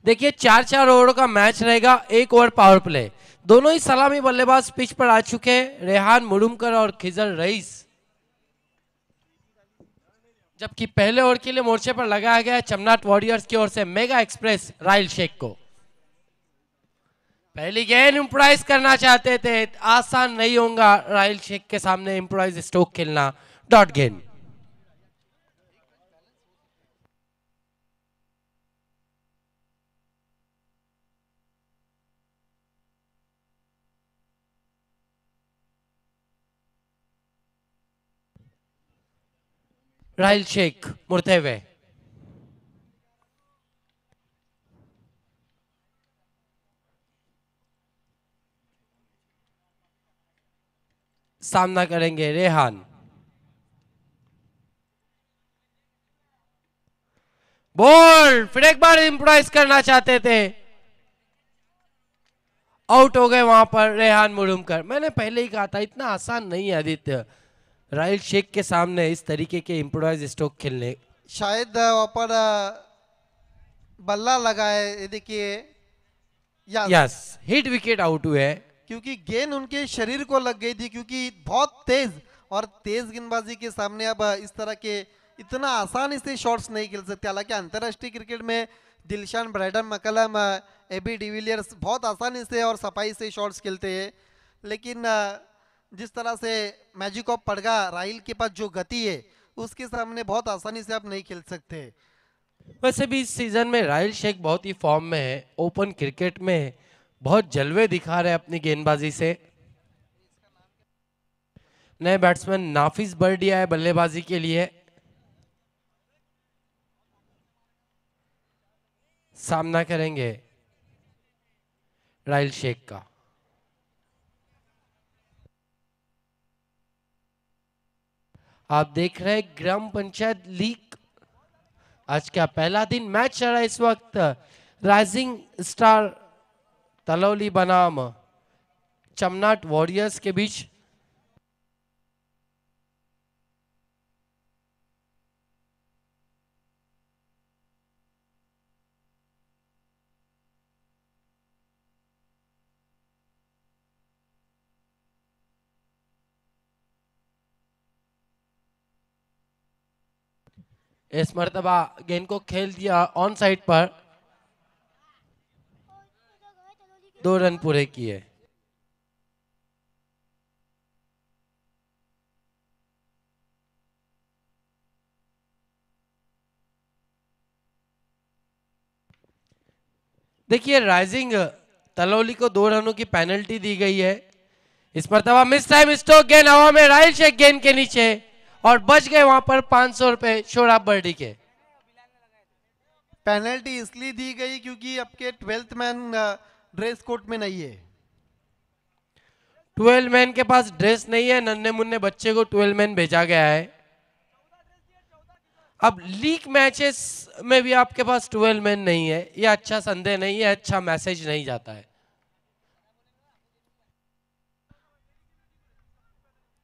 देखिए 4-4 ओवरों का मैच रहेगा, 1 ओवर पावर प्ले। दोनों ही सलामी बल्लेबाज पिच पर आ चुके हैं, रेहान मुरुमकर और खिजर रईस। जबकि पहले ओवर के लिए मोर्चे पर लगाया गया है चमनाट वॉरियर्स की ओर से मेगा एक्सप्रेस राइल शेख को। पहली गेंद इम्प्रोवाइज करना चाहते थे, आसान नहीं होगा राइल शेख के सामने इम्प्रोवाइज स्ट्रोक खेलना। डॉट गेंद। राइल शेख मुड़ते हुए सामना करेंगे रेहान। बॉल फिर एक बार इम्प्रोवाइज करना चाहते थे, आउट हो गए वहां पर रेहान मुरुमकर। मैंने पहले ही कहा था इतना आसान नहीं है आदित्य राइल शेख के सामने इस तरीके के इम्प्रोवाइज स्ट्रोक खेलने। शायद वहां पर बल्ला लगा है, ये देखिए। यस, हिट विकेट आउट हुए। क्योंकि गेंद उनके शरीर को लग गई थी, क्योंकि बहुत तेज और तेज गेंदबाजी के सामने अब इस तरह के इतना आसानी से शॉट्स नहीं खेल सकते। हालांकि अंतर्राष्ट्रीय क्रिकेट में Dilshan Brendon McCullum, AB de Villiers बहुत आसानी से और सफाई से शॉट्स खेलते हैं, लेकिन जिस तरह से मैजिक ऑफ पड़गा राहिल के पास जो गति है उसके सामने बहुत आसानी से आप नहीं खेल सकते। वैसे भी इस सीजन में राइल शेख बहुत ही फॉर्म में है, ओपन क्रिकेट में बहुत जलवे दिखा रहे अपनी गेंदबाजी से। नए बैट्समैन नाफिस बर्डिया है बल्लेबाजी के लिए। सामना करेंगे राइल शेख का। आप देख रहे हैं ग्राम पंचायत लीग, आज का पहला दिन मैच चल रहा है इस वक्त। राइजिंग स्टार तलौली बनाम चमनाट वॉरियर्स के बीच। इस मर्तबा गेंद को खेल दिया ऑन साइड पर, 2 रन पूरे किए। देखिए राइजिंग तलौली को 2 रनों की पेनल्टी दी गई है। इस मर्तबा मिस टाइम स्ट्रोक, गेंद हवा में, राइल शेख गेंद के नीचे और बच गए वहां पर 500 रुपए शोराब बर्डी के। पेनल्टी इसलिए दी गई क्योंकि आपके 12th मैन ड्रेस कोड में नहीं है। 12 मैन के पास ड्रेस नहीं है, नन्हे मुन्ने बच्चे को 12 मैन भेजा गया है। अब लीग मैचेस में भी आपके पास 12 मैन नहीं है, ये अच्छा संदेह नहीं है, अच्छा मैसेज नहीं जाता है।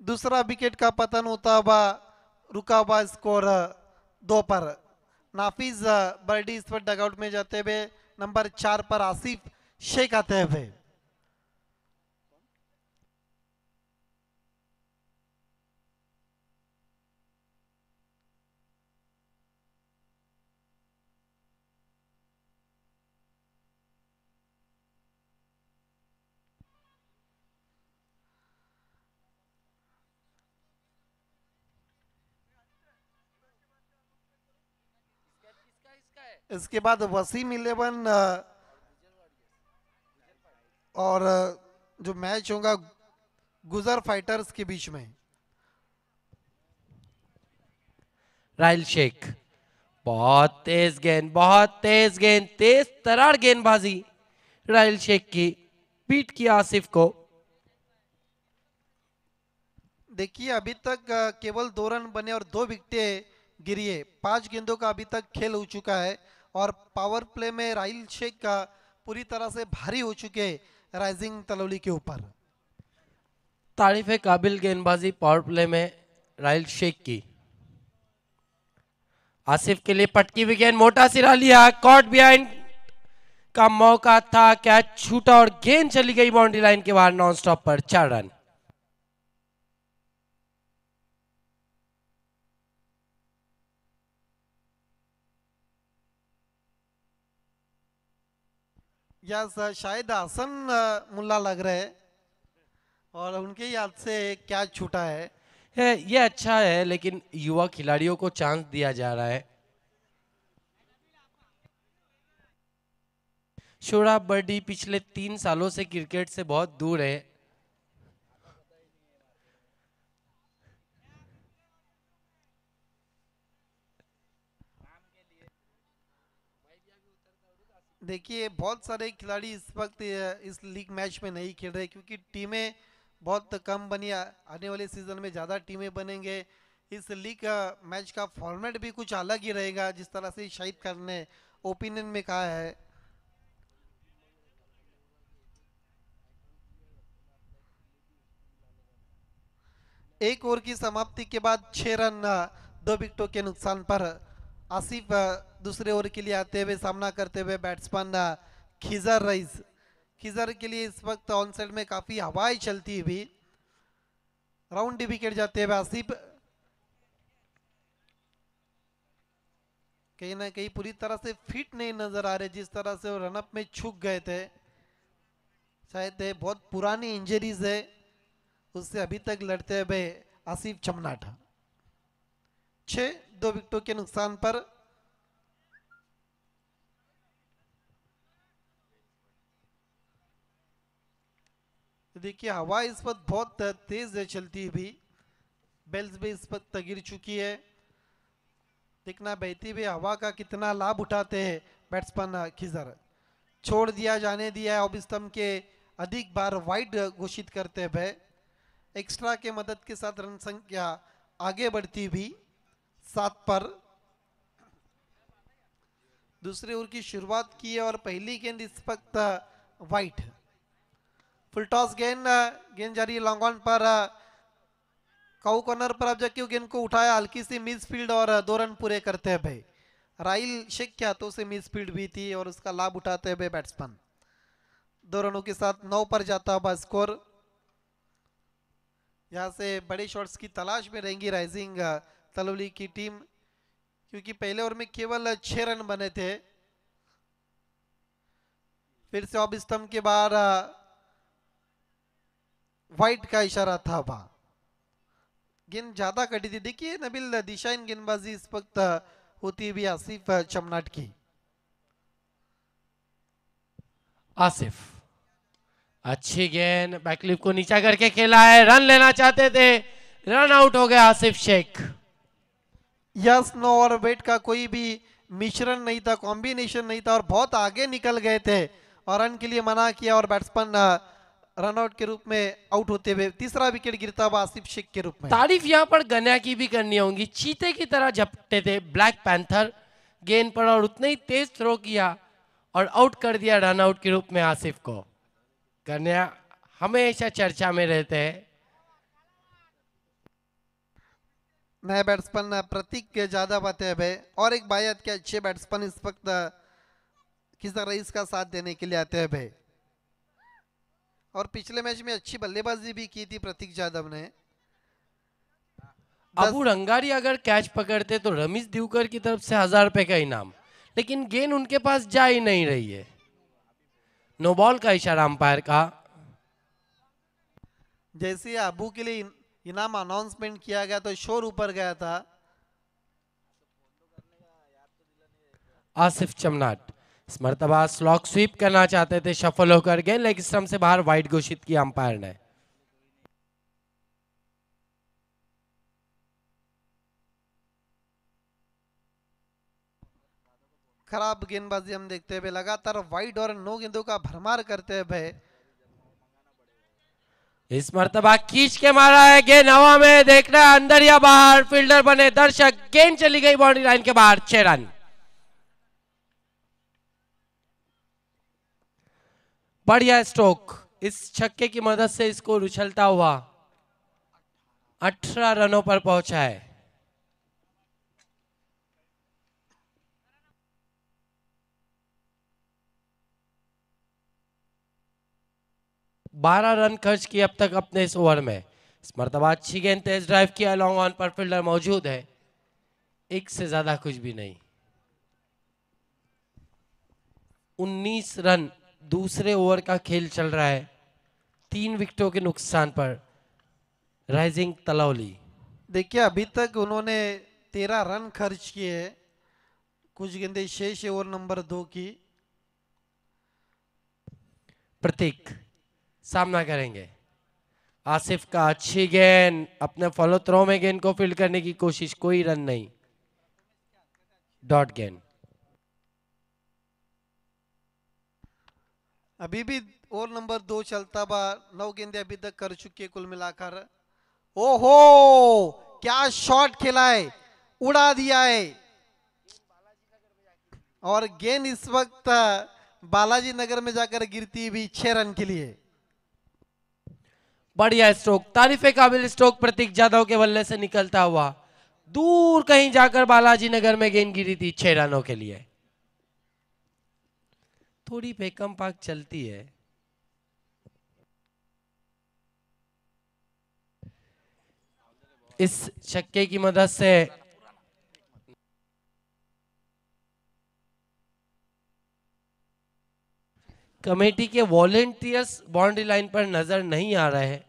दूसरा विकेट का पतन होता हुआ रुका हुआ स्कोर 2 पर। नाफिज बर्डी इस पर डगआउट में जाते हुए, नंबर 4 पर आसिफ शेख आते हुए। इसके बाद वसीम 11 और जो मैच होगा गुजर फाइटर्स के बीच में। राइल शेख, बहुत तेज गेंद, बहुत तेज गेंद, तेज तरार गेंदबाजी राइल शेख की, पीट किया आसिफ को। देखिए अभी तक केवल 2 रन बने और 2 विकेटें गिरी है। 5 गेंदों का अभी तक खेल हो चुका है और पावर प्ले में राइल शेख का पूरी तरह से भारी हो चुके राइजिंग तलौली के ऊपर। तारीफ काबिल गेंदबाजी पावर प्ले में राइल शेख की। आसिफ के लिए पटकी हुई गेंद, मोटा सिरा लिया, कॉट बिहाइंड, का मौका था, कैच छूटा और गेंद चली गई बाउंड्री लाइन के बाहर नॉन स्टॉप पर 4 रन। या शायद हसन मुल्ला लग रहे हैं और उनके ही हाथ से कैच छूटा है। ये अच्छा है, लेकिन युवा खिलाड़ियों को चांस दिया जा रहा है। शोराब बर्डी पिछले 3 सालों से क्रिकेट से बहुत दूर है। देखिए बहुत सारे खिलाड़ी इस वक्त इस लीग मैच में नहीं खेल रहे क्योंकि टीमें बहुत कम बनी। आने वाले सीजन में ज़्यादा टीमें बनेंगे। इस लीग मैच का फॉर्मेट भी कुछ अलग ही रहेगा, जिस तरह से शाहिद खान ने ओपिनियन में कहा है। एक ओवर की समाप्ति के बाद 6 रन 2 विकेटों के नुकसान पर आसिफ दूसरे ओवर के लिए आते हुए सामना करते हुए बैट्समैन खिजर रईस। खिजर के लिए इस वक्त ऑन साइड में काफी हवाएं चलती हुई राउंड विकेट जाते हुए आसिफ कहीं ना कहीं पूरी तरह से फिट नहीं नजर आ रहे। जिस तरह से वो रनअप में चूक गए थे, शायद बहुत पुरानी इंजरीज है, उससे अभी तक लड़ते हुए आसिफ चमनाट। 2 विकेटों के नुकसान पर देखिए हवा इस वक्त बहुत तेज है चलती हुई। बेल्स भी इस वक्त गिर चुकी है। देखना बहती हुई हवा का कितना लाभ उठाते हैं बैट्समैन खिजर। छोड़ दिया जाने दिया ऑफ स्तंभ के अधिक बार वाइड घोषित करते हुए एक्स्ट्रा के मदद के साथ रन संख्या आगे बढ़ती हुई 7 पर। दूसरे ओवर की शुरुआत की है और पहली गेंद इस वक्त वाइट। फुल टॉस गेंद जारी लॉन्ग ऑन पर काउ कॉर्नर पर अब जाके गेंद को उठाया, हल्की सी मिस फील्ड और 2 रन पूरे करते हैं भाई। राइल शेख के हाथों से मिस फील्ड भी थी और उसका लाभ उठाते हुए बैट्समैन 2 रनों के साथ 9 पर जाता हुआ स्कोर। यहां से बड़े शॉट्स की तलाश में रहेंगी राइजिंग तलवली की टीम, क्योंकि पहले ओवर में केवल 6 रन बने थे। फिर से ऑफ स्तंभ के बाहर वाइट का इशारा था। वहां गेंद ज्यादा कटी थी। देखिए नबील दिशाहीन गेंदबाजी इस वक्त होती हुई आसिफ चमनाट की। आसिफ अच्छी गेंद बैकलिप को नीचा करके खेला है, रन लेना चाहते थे, रन आउट हो गया आसिफ शेख। यस नो और वेट का कोई भी मिश्रण नहीं था, कॉम्बिनेशन नहीं था और बहुत आगे निकल गए थे और रन के लिए मना किया और बैट्समैन रनआउट के रूप में आउट होते हुए तीसरा विकेट गिरता हुआ आसिफ शेख के रूप में। तारीफ यहाँ पर गन्या की भी करनी होगी, चीते की तरह झपटे थे ब्लैक पैंथर गेंद पर और उतने ही तेज थ्रो किया और आउट कर दिया रन आउट के रूप में आसिफ को। गन्या हमेशा चर्चा में रहते हैं। नए बैट्समैन प्रतीक ज्यादा बातें है और एक बायत के अच्छे बैट्समैन इस वक्त खिजर रईस का साथ देने के लिए आते हैं भाई। और पिछले मैच में अच्छी बल्लेबाजी भी की थी प्रतीक यादव ने। अबू रंगारी अगर कैच पकड़ते तो रमेश दिवकर की तरफ से 1000 रुपए का इनाम, लेकिन गेंद उनके पास जा ही नहीं रही है। नो बॉल का इशारा अंपायर का। जैसे अबू के लिए इनाम अनाउंसमेंट किया गया तो शोर ऊपर गया था। आसिफ चमनाट इस मर्तबा स्लॉक स्वीप करना चाहते थे, सफल होकर गेंद लेग स्टंप से बाहर वाइड घोषित किया अंपायर ने। खराब गेंदबाजी हम देखते हुए लगातार वाइड और नो गेंदों का भरमार करते हुए इस मर्तबा खींच के मारा है, गेंद हवा में, देखना है अंदर या बाहर, फील्डर बने दर्शक, गेंद चली गई बाउंड्री लाइन के बाहर 6 रन। बढ़िया स्ट्रोक, इस छक्के की मदद से इसको उछलता हुआ 18 रनों पर पहुंचा है। 12 रन खर्च किए अब तक अपने इस ओवर में। इस मर्तबा अच्छी गेंद तेज ड्राइव किया, लॉन्ग ऑन पर फील्डर मौजूद है, एक से ज्यादा कुछ भी नहीं। 19 रन दूसरे ओवर का खेल चल रहा है, 3 विकेटों के नुकसान पर राइजिंग तलौली। देखिए अभी तक उन्होंने 13 रन खर्च किए, कुछ गेंदें शेष है ओवर नंबर 2 की। प्रतीक सामना करेंगे, आसिफ का अच्छी गेंद, अपने फॉलो थ्रो में गेंद को फील्ड करने की कोशिश, कोई रन नहीं, डॉट गेंद। अभी भी ओवर नंबर 2 चलता बा, 9 गेंदे अभी तक कर चुके हैं कुल मिलाकर। ओहो क्या शॉट खेला है, उड़ा दिया है। और गेंद इस वक्त बालाजी नगर में जाकर गिरती भी 6 रन के लिए। बढ़िया स्ट्रोक, तारीफे काबिल स्ट्रोक प्रतीक जाधव के बल्ले से निकलता हुआ, दूर कहीं जाकर बालाजी नगर में गेंद गिरी थी 6 रनों के लिए। थोड़ी बेकम पाक चलती है। इस छक्के की मदद से कमेटी के वॉलेंटियर्स बाउंड्री लाइन पर नजर नहीं आ रहे हैं।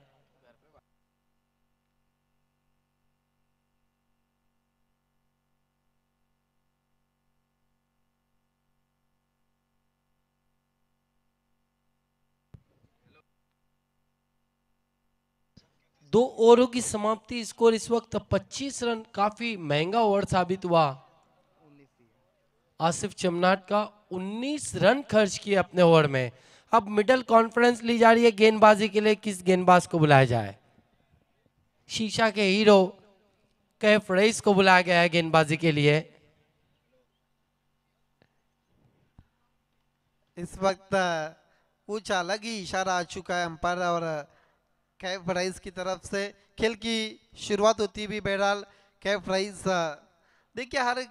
दो ओवरों की समाप्ति, स्कोर इस वक्त 25 रन, काफी महंगा ओवर साबित हुआ। आसिफ चमनाट का 19 रन खर्च किए अपने ओवर में। अब मिडल कॉन्फ्रेंस ली जा रही है गेंदबाजी के लिए, किस गेंदबाज को बुलाया जाए। शीशा के हीरो कैफ रईस को बुलाया गया है गेंदबाजी के लिए। इस वक्त कुछ अलग ही इशारा आ चुका है अंपायर और कैफ राइस की तरफ से। खेल की शुरुआत होती भी बहरहाल कैफ राइस, देखिए हर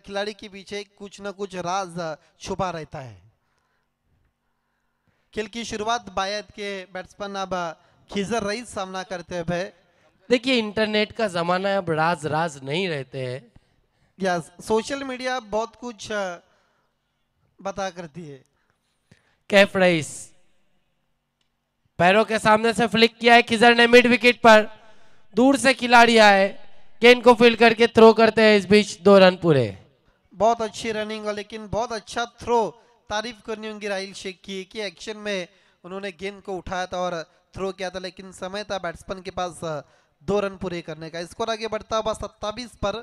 खिलाड़ी के पीछे कुछ ना कुछ राज छुपा रहता है। खेल की शुरुआत बायत के बैट्समैन अब खिजर रईस सामना करते हुए। देखिए इंटरनेट का जमाना है, अब राज राज नहीं रहते हैं। या सोशल मीडिया बहुत कुछ बता करती है। कैफ रईस पैरों के सामने से फ्लिक किया है, खिजर ने मिड विकेट पर, दूर से खिलाड़ी आए, गेंद को फील्ड करके थ्रो करते हैं, इस बीच 2 रन पूरे। बहुत अच्छी रनिंग, लेकिन बहुत अच्छा थ्रो, तारीफ करनी होंगी राहिल शेख की कि एक्शन में उन्होंने गेंद को उठाया था और थ्रो किया था, लेकिन समय था बैट्समैन के पास 2 रन पूरे करने का। स्कोर आगे बढ़ता हुआ 27 पर।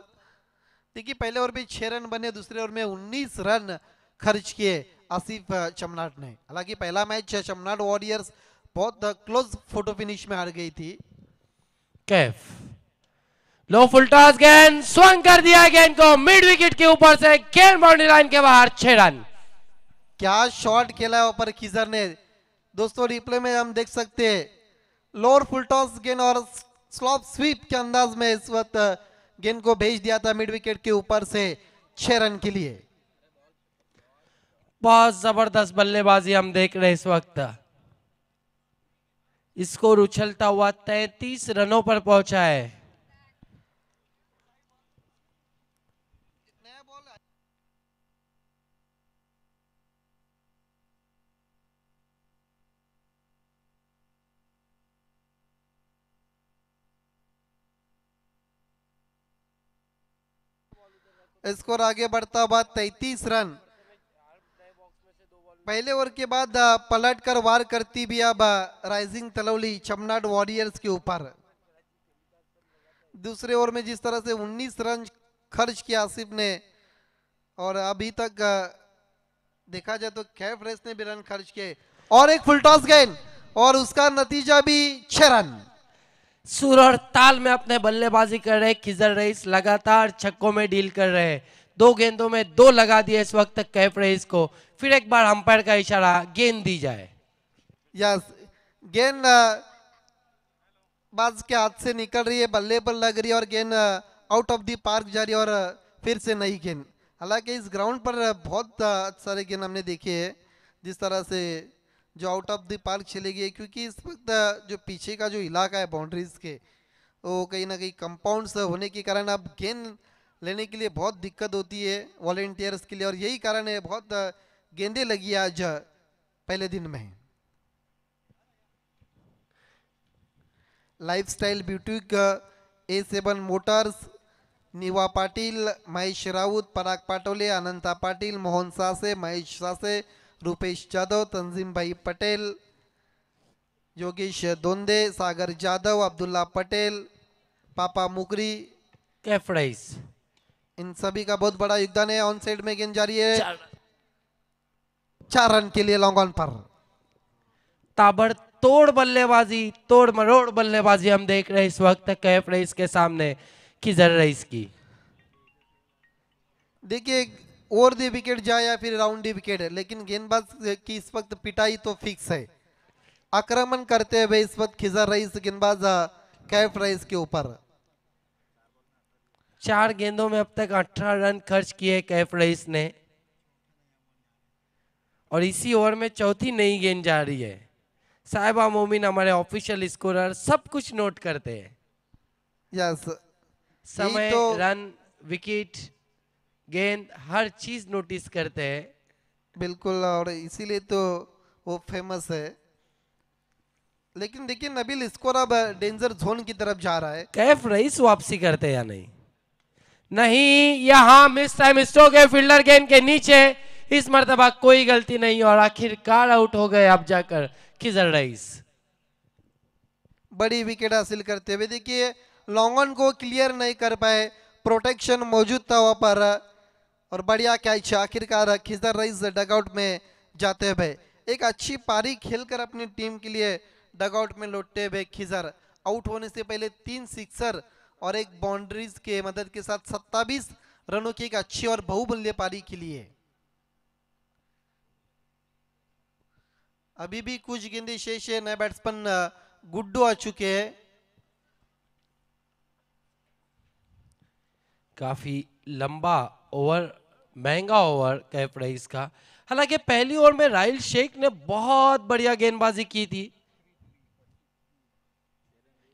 देखिए पहले ओवर में 6 रन बने, दूसरे ओवर में 19 रन खर्च किए आसिफ चमनाट ने। हालांकि पहला मैच चमनाट वॉरियर्स बहुत क्लोज फोटो फिनिश में हार गई थी। कैफ लो फुल टॉस, गेंद स्वंग कर दिया, गेंद को मिड विकेट के ऊपर से, गेंद बाउंड्री लाइन के बाहर, 6 रन। क्या शॉट खेला है ऊपर खिजर ने। दोस्तों रिप्ले में हम देख सकते हैं लोअर फुल टॉस गेंद और स्लॉप स्वीप के अंदाज में इस वक्त गेंद को भेज दिया था मिड विकेट के ऊपर से 6 रन के लिए। बहुत जबरदस्त बल्लेबाजी हम देख रहे हैं इस वक्त। स्कोर उछलता हुआ 33 रनों पर पहुंचा है। स्कोर आगे बढ़ता हुआ 33 रन। पहले ओवर के बाद पलट कर वार करती भी अब राइजिंग तलौली चमनाट वॉरियर्स के ऊपर। दूसरे ओवर में जिस तरह से 19 रन खर्च किया आसिफ ने, और अभी तक देखा जाए तो कैफ रेस ने भी रन खर्च किए, और एक फुल टॉस गेंद और उसका नतीजा भी 6 रन। सुर और ताल में अपने बल्लेबाजी कर रहे खिजर रईस, लगातार छक्कों में डील कर रहे हैं। 2 गेंदों में 2 लगा दिए इस वक्त कैफ रईस को। फिर एक बार अंपायर का इशारा, गेंद दी जाए। यस, गेंद बाज के हाथ से निकल रही है, बल्ले पर लग रही है और गेंद आउट ऑफ द पार्क जा रही है, और फिर से नई गेंद। हालांकि इस ग्राउंड पर बहुत सारे गेंद हमने देखे हैं, जिस तरह से जो आउट ऑफ द पार्क चली गई, क्योंकि इस वक्त जो पीछे का जो इलाका है बाउंड्रीज के, वो कहीं ना कहीं कंपाउंड्स होने के कारण अब गेंद लेने के लिए बहुत दिक्कत होती है वॉलेंटियर्स के लिए, और यही कारण है बहुत गेंदें लगी आज पहले दिन में। लाइफस्टाइल ब्यूटिक, A7 मोटर्स, निवा पाटिल, महेश राउत, पराग पाटोले, अनंता पाटिल, मोहन सासे, महेश सासे, रूपेश जादव, तंजीम भाई पटेल, योगेश दोंदे, सागर जादव, अब्दुल्ला पटेल, पापा मुकरी, कैफ राइस इन सभी का बहुत बड़ा योगदान है। ऑन साइड में गेंद जारी है 4 रन के लिए लॉन्ग ऑन पर। ताबड़तोड़ बल्लेबाजी, तोड़ मरोड़ बल्लेबाजी हम देख रहे हैं इस वक्त कैफ रईस के सामने खिजर रईस की। देखिए ओवर द विकेट जाए या फिर राउंड द विकेट, लेकिन गेंदबाज की इस वक्त पिटाई तो फिक्स है। आक्रमण करते हुए इस वक्त खिजर रईस गेंदबाज कैफ रईस के ऊपर। 4 गेंदों में अब तक 18 रन खर्च किए कैफ रईस ने, और इसी ओवर में चौथी नई गेंद जा रही है। साहिबा मोमिन हमारे ऑफिशियल स्कोरर सब कुछ नोट करते हैं, यस समय, तो रन, विकेट, गेंद, हर चीज नोटिस करते हैं। बिल्कुल, और इसीलिए तो वो फेमस है। लेकिन देखिए नबील स्कोर अब डेंजर जोन की तरफ जा रहा है। कैफ रईस वापसी करते या नहीं? नहीं, यहां मिस टाइम स्ट्रोक है फील्डर गेंद के नीचे। इस मर्तबा कोई गलती नहीं और आखिरकार आउट हो गए अब जाकर खिजर रईस। बड़ी विकेट हासिल करते हुए देखिए लॉन्ग ऑन को क्लियर नहीं कर पाए, प्रोटेक्शन मौजूद था वहां पर, और बढ़िया कैच आखिरकार खिजर रईस डगआउट में जाते हुए। एक अच्छी पारी खेलकर अपनी टीम के लिए डगआउट में लौटते हुए खिजर आउट होने से पहले 3 सिक्सर और एक बाउंड्रीज के मदद के साथ 27 रनों की एक अच्छी और बहुमूल्य पारी के लिए। अभी भी कुछ गेंदें शेष है, नए बैट्समैन गुड्डू आ चुके हैं। काफी लंबा ओवर, महंगा ओवर कैफ रईस का। हालांकि पहली ओवर में राहिल शेख ने बहुत बढ़िया गेंदबाजी की थी,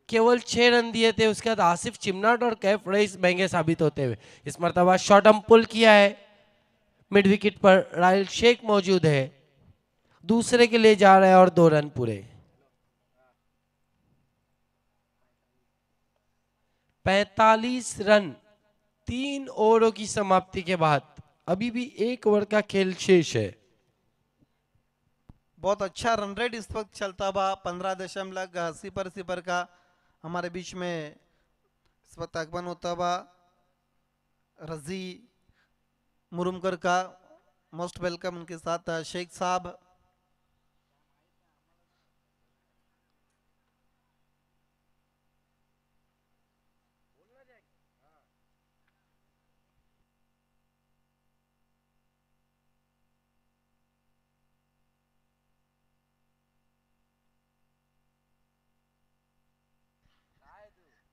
केवल 6 रन दिए थे। उसके बाद आसिफ चिमनाट और कैफ रईस महंगे साबित होते हुए इस मर्तबा शॉर्ट हम पुल किया है। मिड विकेट पर राहिल शेख मौजूद है, दूसरे के लिए जा रहा है और 2 रन पूरे। 45 रन 3 ओवरों की समाप्ति के बाद, अभी भी 1 ओवर का खेल शेष है। बहुत अच्छा रन रेट इस वक्त चलता हुआ 15.0 का हमारे बीच में इस वक्त आगमन होता हुआ रजी मुरुमकर का। मोस्ट वेलकम उनके साथ शेख साहब।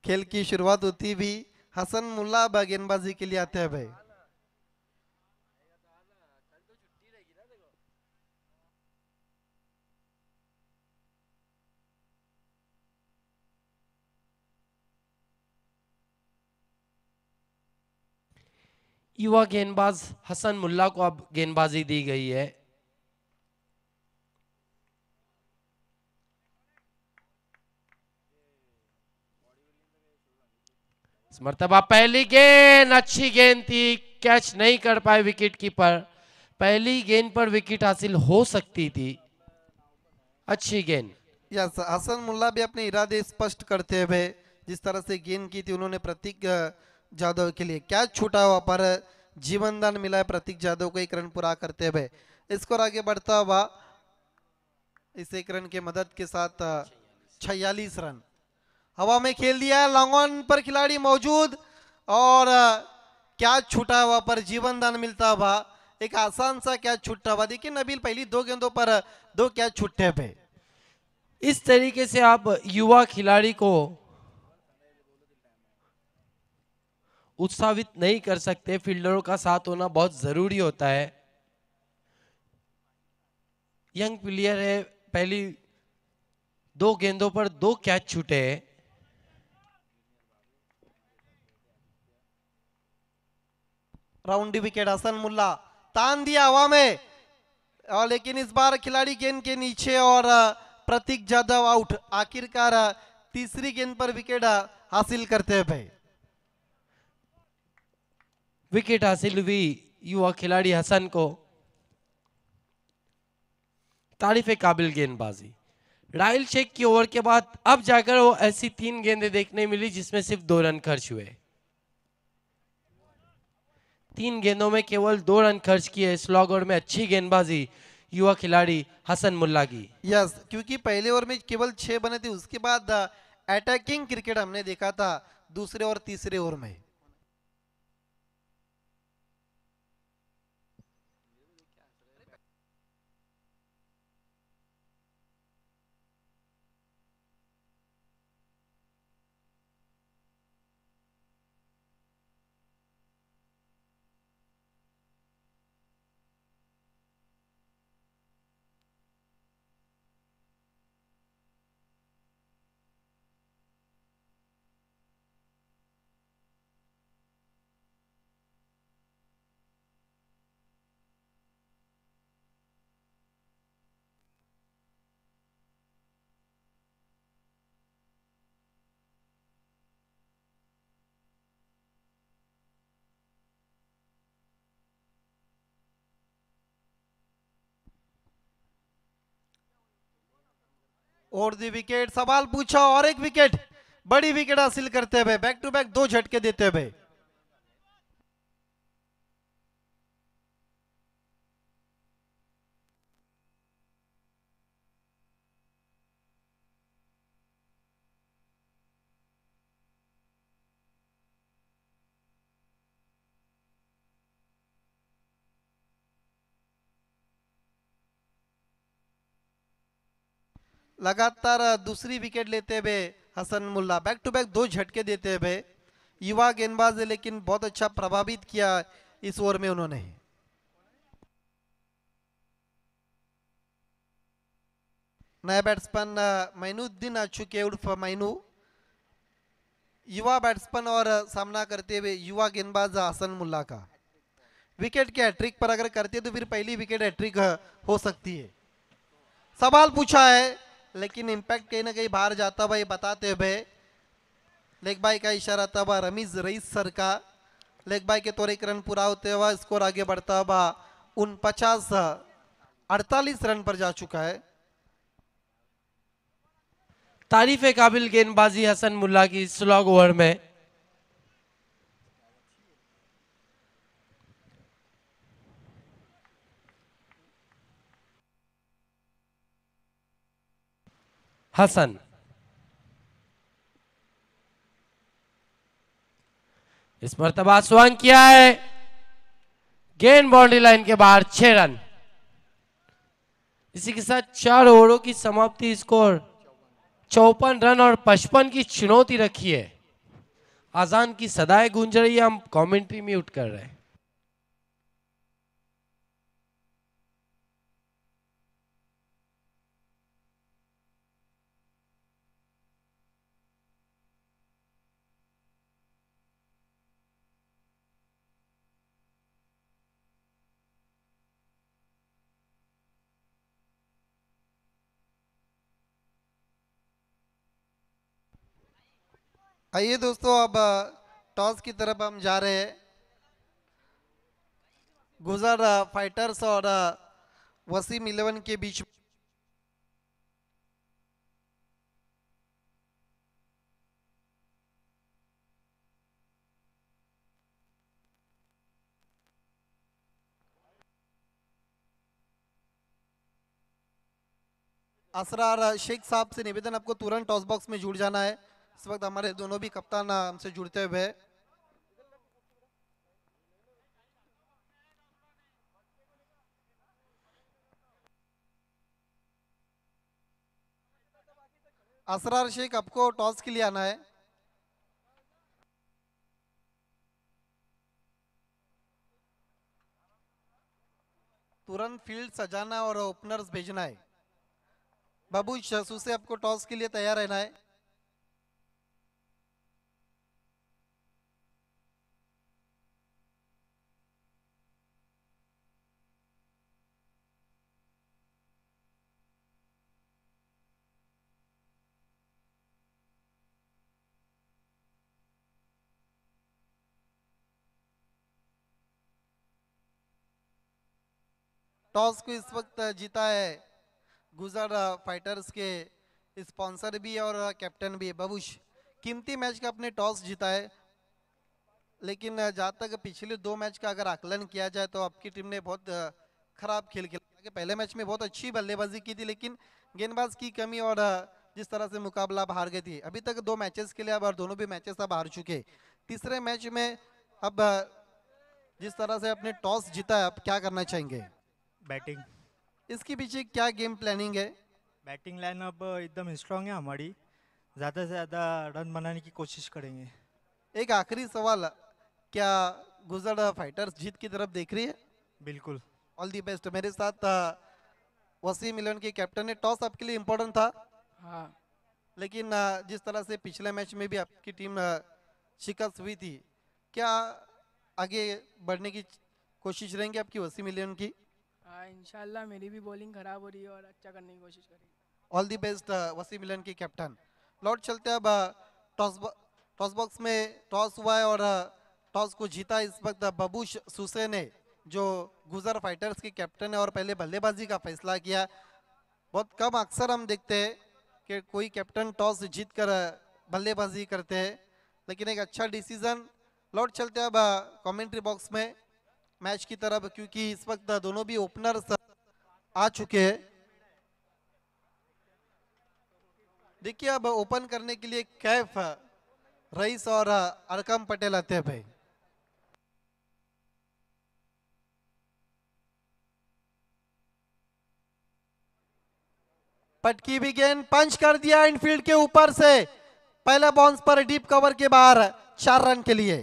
खेल की शुरुआत होती भी हसन मुल्ला गेंदबाजी के लिए आते हैं भाई। युवा गेंदबाज हसन मुल्ला को अब गेंदबाजी दी गई है। इस मर्तबा पहली गेंद अच्छी गेंद थी, कैच नहीं कर पाए विकेट कीपर। पहली गेंद पर विकेट हासिल हो सकती थी, अच्छी गेंद। यस, हसन मुल्ला भी अपने इरादे स्पष्ट करते हुए जिस तरह से गेंद की थी उन्होंने प्रतीक जाधव के लिए कैच छूटा हुआ पर जीवन दान मिला है प्रतीक जाधव को 1 रन पूरा करते हुए। स्कोर आगे बढ़ता हुआ इस 1 रन के मदद के साथ 46 रन हवा में खेल दिया है। लॉन्ग ऑन पर खिलाड़ी मौजूद और कैच छूटा हुआ पर जीवन दान मिलता हुआ, एक आसान सा कैच छूटा हुआ। देखिए नबील पहली 2 गेंदों पर 2 कैच छूटे हुए। इस तरीके से आप युवा खिलाड़ी को उत्साहित नहीं कर सकते, फील्डरों का साथ होना बहुत जरूरी होता है। यंग प्लेयर है, पहली 2 गेंदों पर 2 कैच छूटे। राउंडी विकेट हसन मुल्ला तान दिया हवा में, और लेकिन इस बार खिलाड़ी गेंद के नीचे और प्रतीक जाधव आउट। आखिरकार तीसरी गेंद पर विकेट हासिल करते हुए विकेट हासिल हुई युवा खिलाड़ी हसन को। तारीफ काबिल गेंदबाजी। राहिल शेख की ओवर के बाद अब जाकर वो ऐसी 3 गेंदें देखने मिली जिसमें सिर्फ 2 रन खर्च हुए। 3 गेंदों में केवल 2 रन खर्च किए। इस लॉग ओवर में अच्छी गेंदबाजी युवा खिलाड़ी हसन मुल्ला की। यस, क्योंकि पहले ओवर में केवल 6 बने थे, उसके बाद अटैकिंग क्रिकेट हमने देखा था दूसरे और तीसरे ओवर में। और दी विकेट, सवाल पूछा और एक विकेट, बड़ी विकेट हासिल करते हुए बैक टू बैक 2 झटके देते हुए। लगातार दूसरी विकेट लेते हुए हसन मुल्ला बैक टू बैक 2 झटके देते हुए। युवा गेंदबाज है लेकिन बहुत अच्छा प्रभावित किया इस ओवर में उन्होंने। नया बैट्समैन मैनुद्दीन आ चुके उर्फ मैनू, युवा बैट्समैन और सामना करते हुए युवा गेंदबाज हसन मुल्ला का। विकेट के हैट्रिक पर अगर करते तो फिर पहली विकेट हैट्रिक हो सकती है। सवाल पूछा है लेकिन इंपैक्ट कहीं ना कहीं बाहर जाता हुआ ये बताते हुए लेग बाय का इशारा था वह रमीज रईस सर का। लेग बाय के तौर 1 रन पूरा होते हुआ स्कोर आगे बढ़ता हुआ 48 रन पर जा चुका है। तारीफ काबिल गेंदबाजी हसन मुल्ला की स्लॉग ओवर में। हसन इस मर्तबा स्वंग किया है, गेंद बाउंड्री लाइन के बाहर, 6 रन। इसी के साथ 4 ओवरों की समाप्ति, स्कोर 54 रन और 55 की चुनौती रखी है। आजान की सदाएं गूंज रही है, हम कमेंट्री म्यूट कर रहे हैं। आइए दोस्तों, अब टॉस की तरफ हम जा रहे हैं। गुजर फाइटर्स और वसीम 11 के बीच असरार शेख साहब से निवेदन, आपको तुरंत टॉस बॉक्स में जुड़ जाना है। इस वक्त हमारे दोनों भी कप्तान हमसे जुड़ते हुए हैं। असरार शेख, आपको टॉस के लिए आना है। तुरंत फील्ड सजाना और ओपनर्स भेजना है। बाबू शसू से आपको टॉस के लिए तैयार रहना है। टॉस को इस वक्त जीता है गुजर फाइटर्स के स्पॉन्सर भी और कैप्टन भी बाबूश। कीमती मैच का अपने टॉस जीता है, लेकिन जहाँ तक पिछले 2 मैच का अगर आकलन किया जाए तो आपकी टीम ने बहुत खराब खेल खेला कि पहले मैच में बहुत अच्छी बल्लेबाजी की थी, लेकिन गेंदबाज की कमी और जिस तरह से मुकाबला आप हार गई थी। अभी तक 2 मैचेस के लिए अब और दोनों भी मैचेस अब हार चुके। तीसरे मैच में अब जिस तरह से अपने टॉस जीता है, आप क्या करना चाहेंगे? बैटिंग इसके पीछे क्या गेम प्लानिंग है? बैटिंग लाइनअप एकदम स्ट्रांग है हमारी, ज़्यादा से ज़्यादा रन बनाने की कोशिश करेंगे। एक आखिरी सवाल, क्या गुजर फाइटर्स जीत की तरफ देख रही है? बिल्कुल। All the best. मेरे साथ वसीम मिलन के कैप्टन है। टॉस आपके लिए इम्पोर्टेंट था, हाँ। लेकिन जिस तरह से पिछले मैच में भी आपकी टीम शिकस्त हुई थी, क्या आगे बढ़ने की कोशिश रहेंगे आपकी वसीम मिलन की? हाँ, इंशाल्लाह मेरी भी बॉलिंग खराब हो रही है और अच्छा करने की कोशिश करेंगे। ऑल दी बेस्ट वसीम मिलन के कैप्टन। लौट चलते हैं अब टॉस टॉस बॉक्स में टॉस हुआ है और टॉस को जीता इस वक्त बबूश सुसे ने, जो गुजर फाइटर्स के कैप्टन है और पहले बल्लेबाजी का फैसला किया। बहुत कम अक्सर हम देखते हैं कि कोई कैप्टन टॉस जीत कर बल्लेबाजी करते हैं, लेकिन एक अच्छा डिसीजन। लौट चलते हैं अब कमेंट्री बॉक्स में मैच की तरफ, क्योंकि इस वक्त दोनों भी ओपनर्स आ चुके हैं। देखिए अब ओपन करने के लिए कैफ रईस और अरकम पटेल आते हैं भाई। पटकी भी गेंद पंच कर दिया इनफील्ड के ऊपर से, पहले बाउंस पर डीप कवर के बाहर 4 रन के लिए।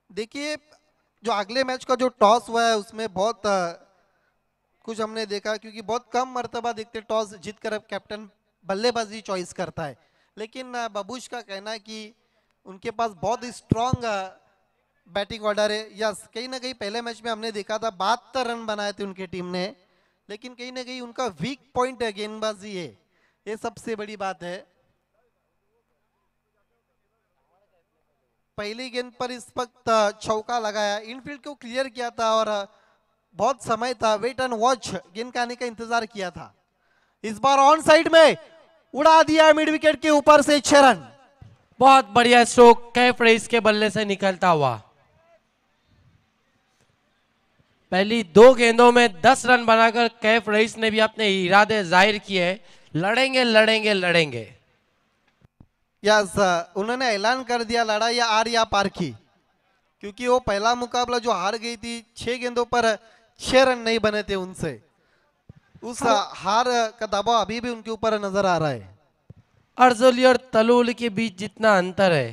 देखिए जो अगले मैच का जो टॉस हुआ है उसमें बहुत कुछ हमने देखा, क्योंकि बहुत कम मर्तबा देखते टॉस जीतकर कैप्टन बल्लेबाजी चॉइस करता है, लेकिन बबूश का कहना है कि उनके पास बहुत स्ट्रांग बैटिंग ऑर्डर है। यस, कहीं ना कहीं पहले मैच में हमने देखा था 72 रन बनाए थे उनके टीम ने, लेकिन कहीं ना कहीं उनका वीक पॉइंट है गेंदबाजी है, ये सबसे बड़ी बात है। पहली गेंद पर इस वक्त चौका लगाया, इनफील्ड को क्लियर किया था और बहुत समय था वेट एंड वॉच गेंद का आने का इंतजार किया था। इस बार ऑन साइड में उड़ा दिया मिड विकेट के ऊपर से 6 रन। बहुत बढ़िया स्ट्रोक कैफ रईस के बल्ले से निकलता हुआ। पहली 2 गेंदों में 10 रन बनाकर कैफ रईस ने भी अपने इरादे जाहिर किए, लड़ेंगे लड़ेंगे लड़ेंगे। यस, उन्होंने ऐलान कर दिया लड़ाई या आर या पार की, क्योंकि वो पहला मुकाबला जो हार गई थी 6 गेंदों पर 6 रन नहीं बने थे उनसे, उस हार का दबाव अभी भी उनके ऊपर नजर आ रहा है। अर्जुली और तलोल के बीच जितना अंतर है,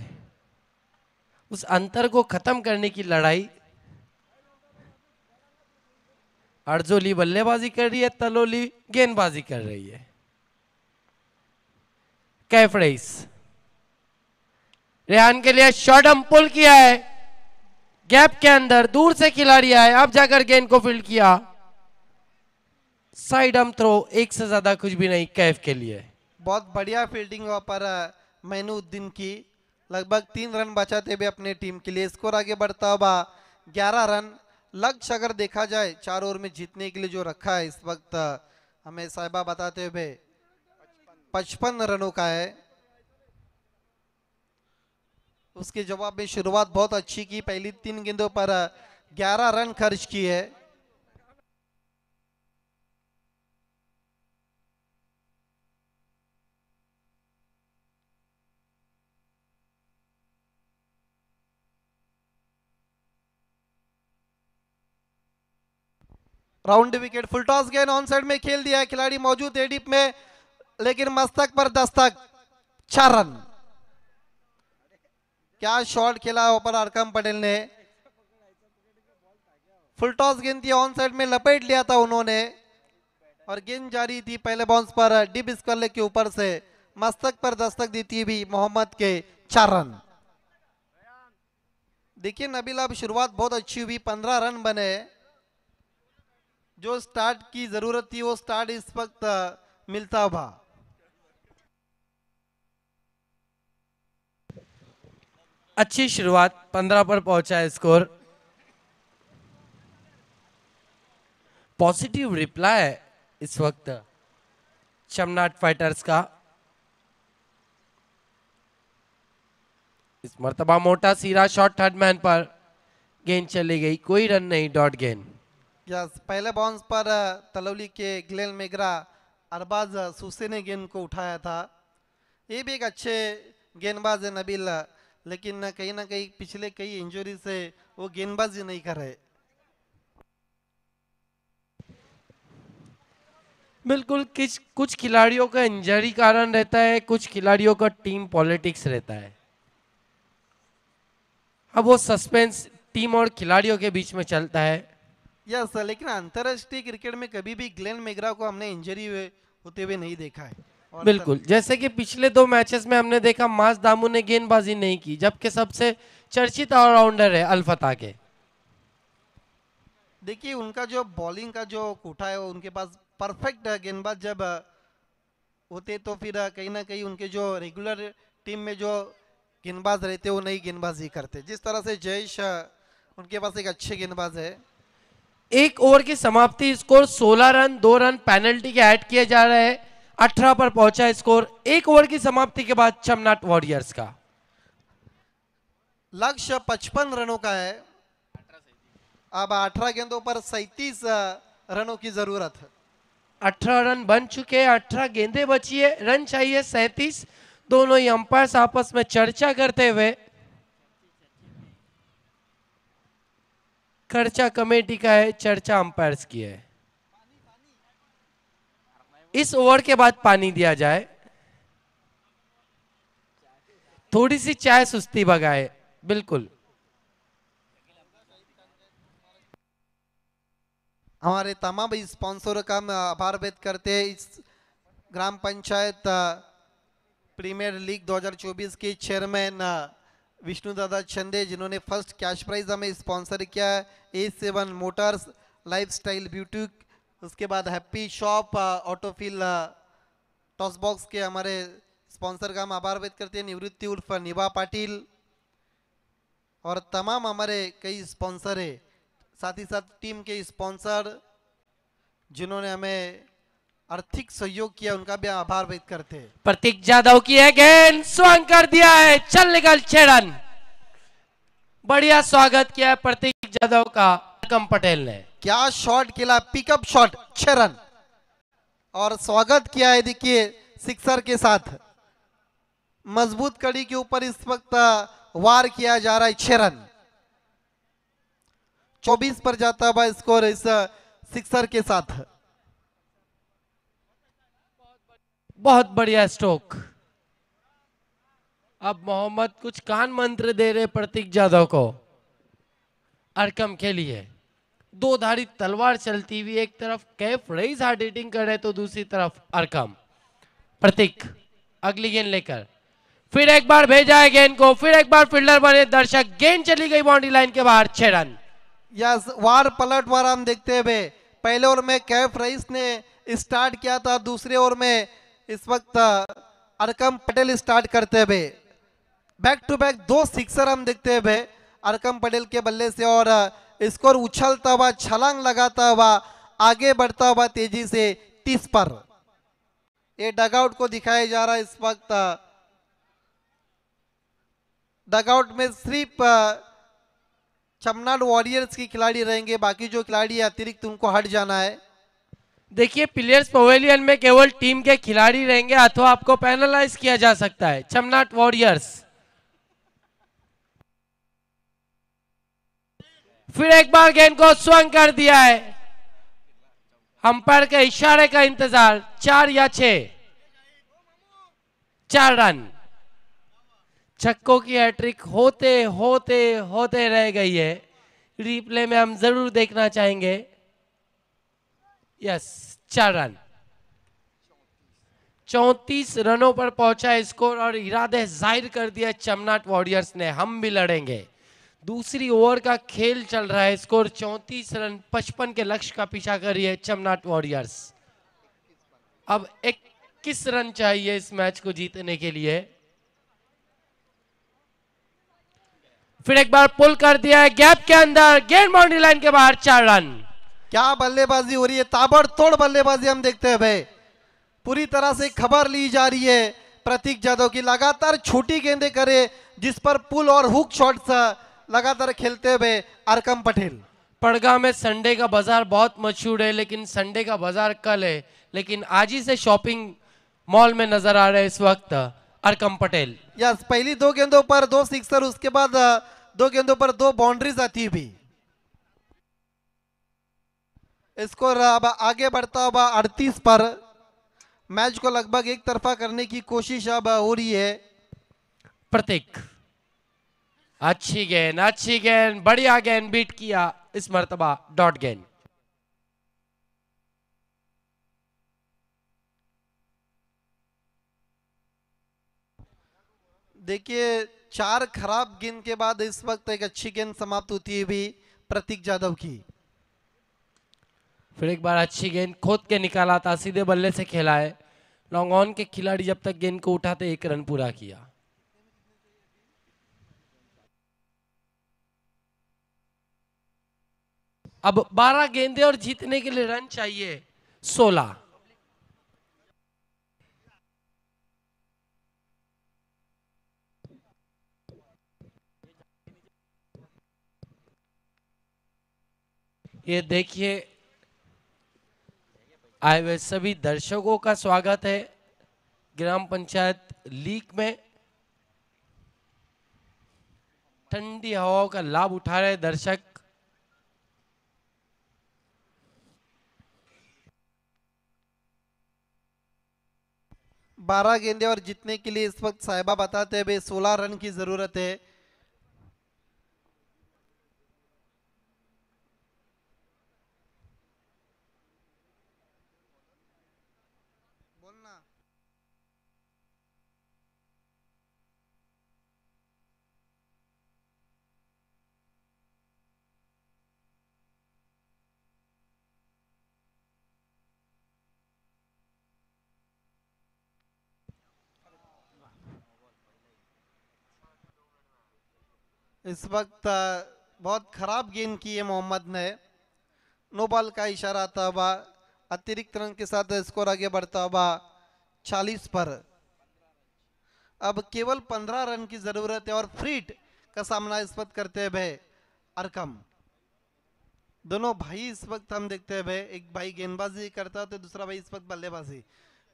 उस अंतर को खत्म करने की लड़ाई। अर्जुली बल्लेबाजी कर रही है, तलोली गेंदबाजी कर रही है। कैफ रईस रेहान के लिए शॉट हम पुल किया है, गैप के अंदर दूर से खिलाड़ी आए, अब जाकर गेंद को फील्ड किया। साइड हम थ्रो, एक से ज्यादा कुछ भी नहीं कैफ के लिए। बहुत बढ़िया फील्डिंग वहां पर मैनुद्दीन की, लगभग 3 रन बचाते हुए अपने टीम के लिए। स्कोर आगे बढ़ता हुआ 11 रन। लक्ष्य अगर देखा जाए 4 ओवर में जीतने के लिए जो रखा है इस वक्त हमें साहिबा बताते हुए 55 रनों का है। उसके जवाब में शुरुआत बहुत अच्छी की, पहली 3 गेंदों पर 11 रन खर्च किए है। राउंड विकेट, फुल टॉस गेंद ऑन साइड में खेल दिया है, खिलाड़ी मौजूद है डीप में, लेकिन मस्तक पर दस्तक, 4 रन। क्या शॉट खेला ऊपर अरकम पटेल ने। फुल टॉस गेंद थी, ऑन साइड में लपेट लिया था उन्होंने, और गेंद जारी थी पहले बाउंस पर डीप स्क्वायर लेग के ऊपर से मस्तक पर दस्तक देती हुई मोहम्मद के 4 रन। देखिए नबील, अब शुरुआत बहुत अच्छी हुई, 15 रन बने। जो स्टार्ट की जरूरत थी वो स्टार्ट इस वक्त मिलता हुआ। अच्छी शुरुआत, 15 पर पहुंचा है स्कोर। पॉजिटिव रिप्लाई इस वक्त शमनाट फाइटर्स का। इस मर्तबा मोटा सीरा शॉट थर्ड मैन पर, गेंद चली गई, कोई रन नहीं, डॉट गेंद। यस, पहले बाउंस पर तलौली के ग्लेन मेगरा अरबाज सूसे ने गेंद को उठाया था। ये भी एक अच्छे गेंदबाज है नबील, लेकिन कहीं ना कहीं पिछले कई इंजरी से वो गेंदबाजी नहीं कर रहे। बिल्कुल, कुछ खिलाड़ियों का इंजरी कारण रहता है, कुछ खिलाड़ियों का टीम पॉलिटिक्स रहता है। अब वो सस्पेंस टीम और खिलाड़ियों के बीच में चलता है। यस, लेकिन अंतरराष्ट्रीय क्रिकेट में कभी भी ग्लेन मेगरा को हमने इंजरी होते हुए नहीं देखा है। और बिल्कुल, जैसे कि पिछले 2 मैचेस में हमने देखा मास दामू ने गेंदबाजी नहीं की, जबकि सबसे चर्चित ऑलराउंडर है अल्फता के। देखिए उनका जो बॉलिंग का जो कोठा है वो उनके पास परफेक्ट गेंदबाज जब होते तो फिर कहीं ना कहीं उनके जो रेगुलर टीम में जो गेंदबाज रहते वो नई गेंदबाजी करते। जिस तरह से जयेश उनके पास एक अच्छे गेंदबाज है। एक ओवर की समाप्ति, स्कोर 16 रन, 2 रन पेनल्टी के ऐड किए जा रहे हैं। 18 पर पहुंचा स्कोर एक ओवर की समाप्ति के बाद चमनाट वॉरियर्स का। लक्ष्य 55 रनों का है। अब 18 गेंदों पर 37 रनों की जरूरत है। 18 रन बन चुके हैं, 18 गेंदें बची है, रन चाहिए 37। दोनों ही अंपायर्स आपस में चर्चा करते हुए, खर्चा कमेटी का है, चर्चा अंपायर्स की है। इस ओवर के बाद पानी दिया जाए, थोड़ी सी चाय सुस्ती भगाए। बिल्कुल, हमारे तमाम स्पॉन्सरों का हम आभार व्यक्त करते हैं। इस ग्राम पंचायत प्रीमियर लीग 2024 के चेयरमैन विष्णु दादा चंदे, जिन्होंने फर्स्ट कैश प्राइज हमें स्पॉन्सर किया है। A7 मोटर्स, लाइफस्टाइल ब्यूटी, उसके बाद happy shop, autofill, toss box के हमारे स्पॉन्सर का हम आभार व्यक्त करते हैं। निवृत्ति उर्फ निभा पाटिल और तमाम हमारे कई स्पॉन्सर है, साथ ही साथ टीम के स्पॉन्सर जिन्होंने हमें आर्थिक सहयोग किया, उनका भी आभार व्यक्त करते हैं। प्रतीक जाधव की है गेंद, स्वयं कर दिया है, चल निकल 6 रन। बढ़िया स्वागत किया है प्रतीक जाधव का अरकम पटेल ने। क्या शॉट खेला, पिकअप शॉट, 6 रन। और स्वागत किया है देखिए सिक्सर के साथ, मजबूत कड़ी के ऊपर इस वक्त वार किया जा रहा है। 6 रन, 24 पर जाता हुआ स्कोर इस सिक्सर के साथ। बहुत बढ़िया स्ट्रोक। अब मोहम्मद कुछ कान मंत्र दे रहे प्रतीक जाधव को अरकम के लिए। 2 धारी तलवार चलती हुई, एक तरफ कैफ रेज हार्ड हिटिंग कर रहे तो दूसरी तरफ अरकम। प्रतीक अगली गेंद लेकर फिर एक बार भेजा है गेंद को, फिर एक बार फील्डर बने दर्शक, गेंद चली गई बाउंड्री लाइन के बाहर, 6 रन। यस, वार पलट वार हम देखते हुए, पहले ओवर में कैफ रईस ने स्टार्ट किया था, दूसरे ओवर में इस वक्त अरकम पटेल स्टार्ट करते हुए। बैक टू बैक 2 सिक्सर हम देखते हुए अरकम पटेल के बल्ले से, और स्कोर उछलता हुआ, छलांग लगाता हुआ, आगे बढ़ता हुआ तेजी से 30 पर। ये डगआउट को दिखाया जा रहा है इस वक्त। डगआउट में सिर्फ चमनाट वॉरियर्स की खिलाड़ी रहेंगे, बाकी जो खिलाड़ी अतिरिक्त उनको हट जाना है। देखिए प्लेयर्स पवेलियन में केवल टीम के खिलाड़ी रहेंगे अथवा आपको पैनलाइज किया जा सकता है। चमनाट वॉरियर्स फिर एक बार गेंद को स्वयं कर दिया है, अंपायर के इशारे का इंतजार। 4 या 6, 4 रन। छक्कों की हैट्रिक होते होते होते रह गई है, रिप्ले में हम जरूर देखना चाहेंगे। Yes, 4 run. 34 रनों पर पहुंचा स्कोर और इरादे जाहिर कर दिया चमनाट वॉरियर्स ने, हम भी लड़ेंगे। दूसरी ओवर का खेल चल रहा है, स्कोर 34 रन 55 के लक्ष्य का पीछा कर रही है चमनाट वॉरियर्स। अब 21 रन चाहिए इस मैच को जीतने के लिए। फिर एक बार पुल कर दिया है गैप के अंदर, गेंद बाउंड्री लाइन के बाहर, 4 रन। क्या बल्लेबाजी हो रही है, ताबड़तोड़ बल्लेबाजी हम देखते हैं भाई। पूरी तरह से खबर ली जा रही है प्रतीक जाधव की, लगातार छोटी गेंदें करे जिस पर पुल और हुक शॉट्स लगातार खेलते हुए अरकम पटेल। पड़गा में संडे का बाजार बहुत मशहूर है, लेकिन संडे का बाजार कल है, लेकिन आज ही से शॉपिंग मॉल में नजर आ रहे हैं इस वक्त अरकम पटेल। यस, पहली 2 गेंदों पर 2 सिक्सर, उसके बाद 2 गेंदों पर 2 बाउंड्रीज आती हुई। स्कोर अब आगे बढ़ता हुआ 38 पर। मैच को लगभग एक तरफा करने की कोशिश अब हो रही है। प्रतीक, अच्छी गेंद, बढ़िया गेंद, बीट किया इस मर्तबा, डॉट गेंद। देखिए 4 खराब गेंद के बाद इस वक्त एक अच्छी गेंद समाप्त होती हुई प्रतीक जाधव की। फिर एक बार अच्छी गेंद खोद के निकाला था, सीधे बल्ले से खेला है। लॉन्ग ऑन के खिलाड़ी जब तक गेंद को उठाते 1 रन पूरा किया। अब 12 गेंदें और जीतने के लिए रन चाहिए 16। ये देखिए, आए हुए सभी दर्शकों का स्वागत है ग्राम पंचायत लीग में। ठंडी हवाओं का लाभ उठा रहे दर्शक। बारह गेंदे और जीतने के लिए इस वक्त साहिबा बताते हैं 16 रन की जरूरत है। इस वक्त बहुत खराब गेंद की है मोहम्मद ने। नो बॉल का इशारा आता हुआ अतिरिक्त रन के साथ स्कोर आगे बढ़ता हुआ 40 पर। अब केवल 15 रन की जरूरत है और फ्रीट का सामना इस वक्त करते हुए अरकम। दोनों भाई इस वक्त हम देखते हुए, एक भाई गेंदबाजी करता है तो दूसरा भाई इस वक्त बल्लेबाजी।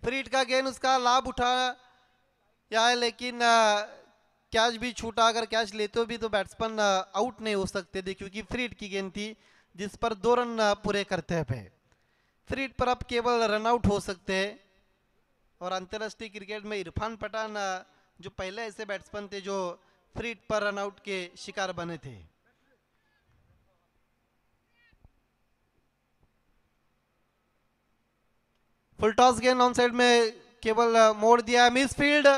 फ्रीट का गेंद उसका लाभ उठा या है, लेकिन कैच भी छूटा। अगर कैच लेते भी तो बैट्समैन आउट नहीं हो सकते थे क्योंकि फ्रीट की गेंद थी जिस पर 2 रन पूरे करते हैं। फ्रीट पर अब केवल रन आउट हो सकते हैं। और अंतर्राष्ट्रीय क्रिकेट में इरफान पठान जो पहले ऐसे बैट्समैन थे जो फ्रीट पर रन आउट के शिकार बने थे। फुल टॉस गेंद ऑन साइड में केवल मोड़ दिया, मिस फील्ड।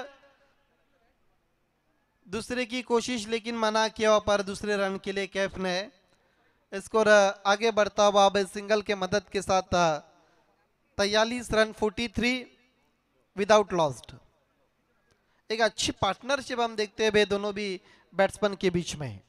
दूसरे की कोशिश लेकिन मना किया पर दूसरे रन के लिए कैफ ने। स्कोर आगे बढ़ता हुआ अब सिंगल के मदद के साथ 43 रन 43 विदाउट लॉस्ट। एक अच्छी पार्टनरशिप हम देखते हैं दोनों भी बैट्समैन के बीच में।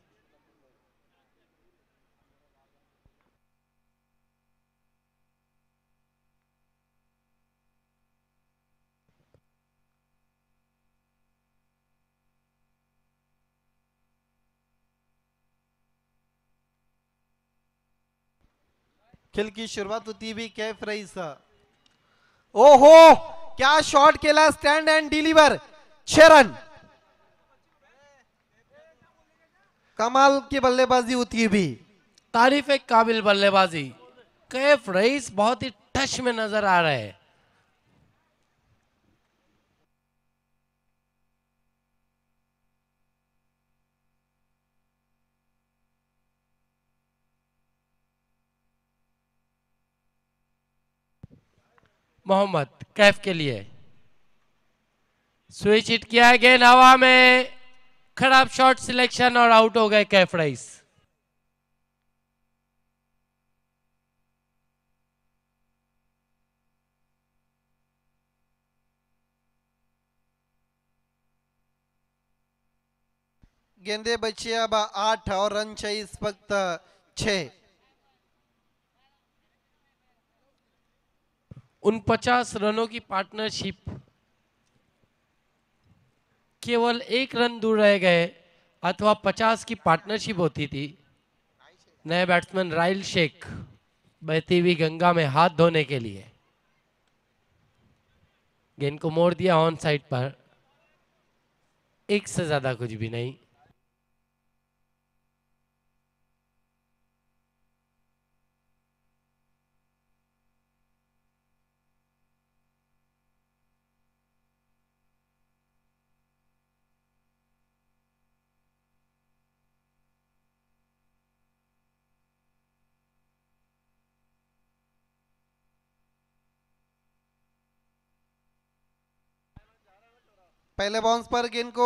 खेल की शुरुआत होती हुई कैफ रईस। ओहो, क्या शॉट खेला, स्टैंड एंड डिलीवर, 6 रन। कमाल की बल्लेबाजी होती है भी। तारीफ एक काबिल बल्लेबाजी। कैफ रईस बहुत ही टच में नजर आ रहे हैं। मोहम्मद कैफ के लिए स्विच हिट किया गेंद हवा में, खराब शॉट सिलेक्शन और आउट हो गए कैफ राइस। गेंदे बची अब 8 और रन चाहिए इस वक्त 6। 49 रनों की पार्टनरशिप केवल 1 रन दूर रह गए, अथवा 50 की पार्टनरशिप होती थी। नए बैट्समैन राइल शेख बहती हुई गंगा में हाथ धोने के लिए गेंद को मोड़ दिया ऑन साइड पर, एक से ज्यादा कुछ भी नहीं। पहले बाउंस पर गेंद को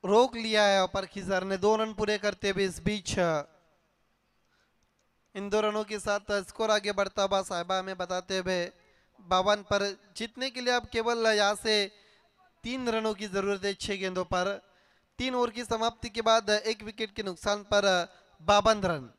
रोक लिया है परखी सर ने, 2 रन पूरे करते हुए इस बीच इन 2 रनों के साथ स्कोर आगे बढ़ता हुआ साहिबा हमें बताते हुए 52 पर जीतने के लिए अब केवल यहाँ से 3 रनों की जरूरत है 6 गेंदों पर। 3 ओवर की समाप्ति के बाद 1 विकेट के नुकसान पर 52 रन।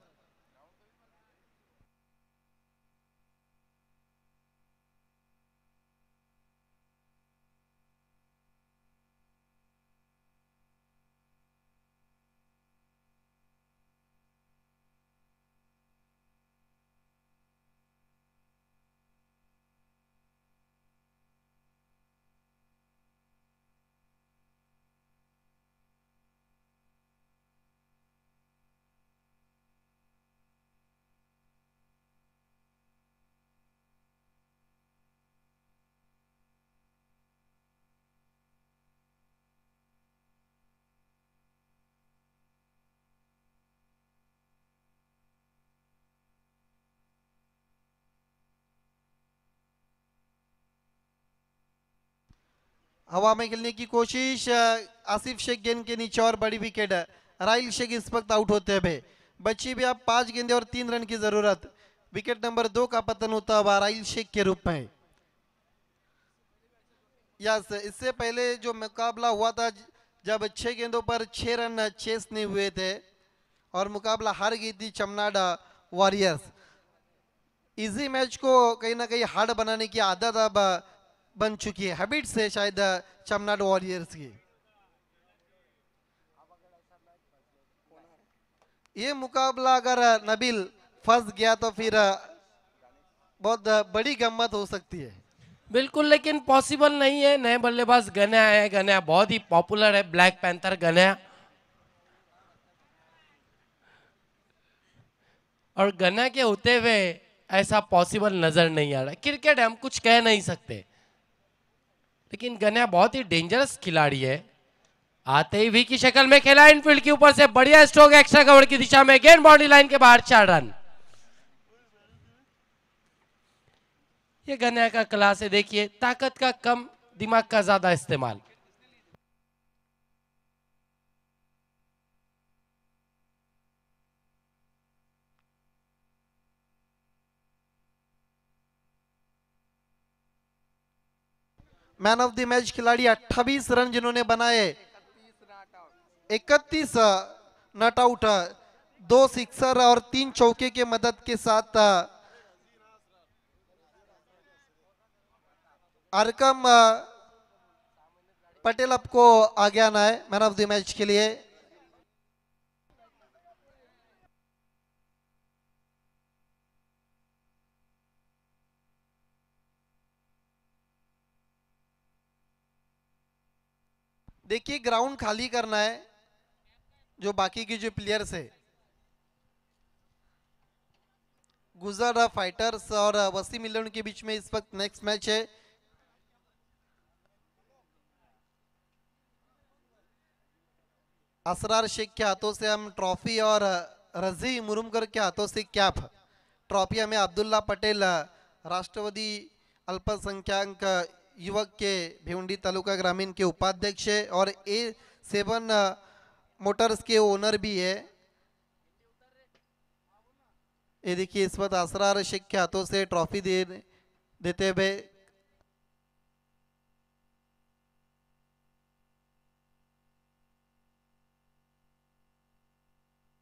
हवा में खेलने की कोशिश, आसिफ शेख गेंद के नीचे और बड़ी विकेट। राइल शेख इस वक्त आउट होते हुए बची भी अब 5 गेंदे और 3 रन की जरूरत। विकेट नंबर 2 का पतन होता हुआ राइल शेख के रूप में। यस, इससे पहले जो मुकाबला हुआ था जब 6 गेंदों पर 6 रन चेस नहीं हुए थे और मुकाबला हार गई थी चमनाड वॉरियर्स। इजी मैच को कहीं ना कहीं हार्ड बनाने की आदत अब बन चुकी है, हैबिट से शायद चमनाड वॉरियर्स की। ये मुकाबला अगर नबील फंस गया तो फिर बहुत बड़ी गम्मत हो सकती है। बिल्कुल, लेकिन पॉसिबल नहीं है। नए बल्लेबाज गन्या है, गन्या बहुत ही पॉपुलर है, ब्लैक पैंथर गन्या। और गन्या के होते हुए ऐसा पॉसिबल नजर नहीं आ रहा। क्रिकेट है, हम कुछ कह नहीं सकते, लेकिन गन्या बहुत ही डेंजरस खिलाड़ी है। आते ही वी की शक्ल में खेला, इनफील्ड के ऊपर से बढ़िया स्ट्रोक एक्स्ट्रा कवर की दिशा में, गेंद बाउंड्री लाइन के बाहर, 4 रन। ये गन्या का क्लास है, देखिए, ताकत का कम, दिमाग का ज्यादा इस्तेमाल। मैन ऑफ द मैच खिलाड़ी 28 रन जिन्होंने बनाए, 31 नॉट आउट, 2 सिक्सर और 3 चौके के मदद के साथ अरकम पटेल आपको आगे आना है मैन ऑफ द मैच के लिए। देखिए, ग्राउंड खाली करना है, जो बाकी के जो प्लेयर्स है, गुजर फाइटर्स और वसीम मिलन के बीच में इस वक्त नेक्स्ट मैच है। असरार शेख के हाथों से हम ट्रॉफी और रजी मुरुमकर के हाथों से कैप। ट्रॉफी हमें अब्दुल्ला पटेल राष्ट्रवादी अल्पसंख्यक युवक के भिवंडी तालुका ग्रामीण के उपाध्यक्ष है और A7 मोटर्स के ओनर भी है। ये देखिए इस वक्त असरार शेख के हाथों से ट्रॉफी देते हुए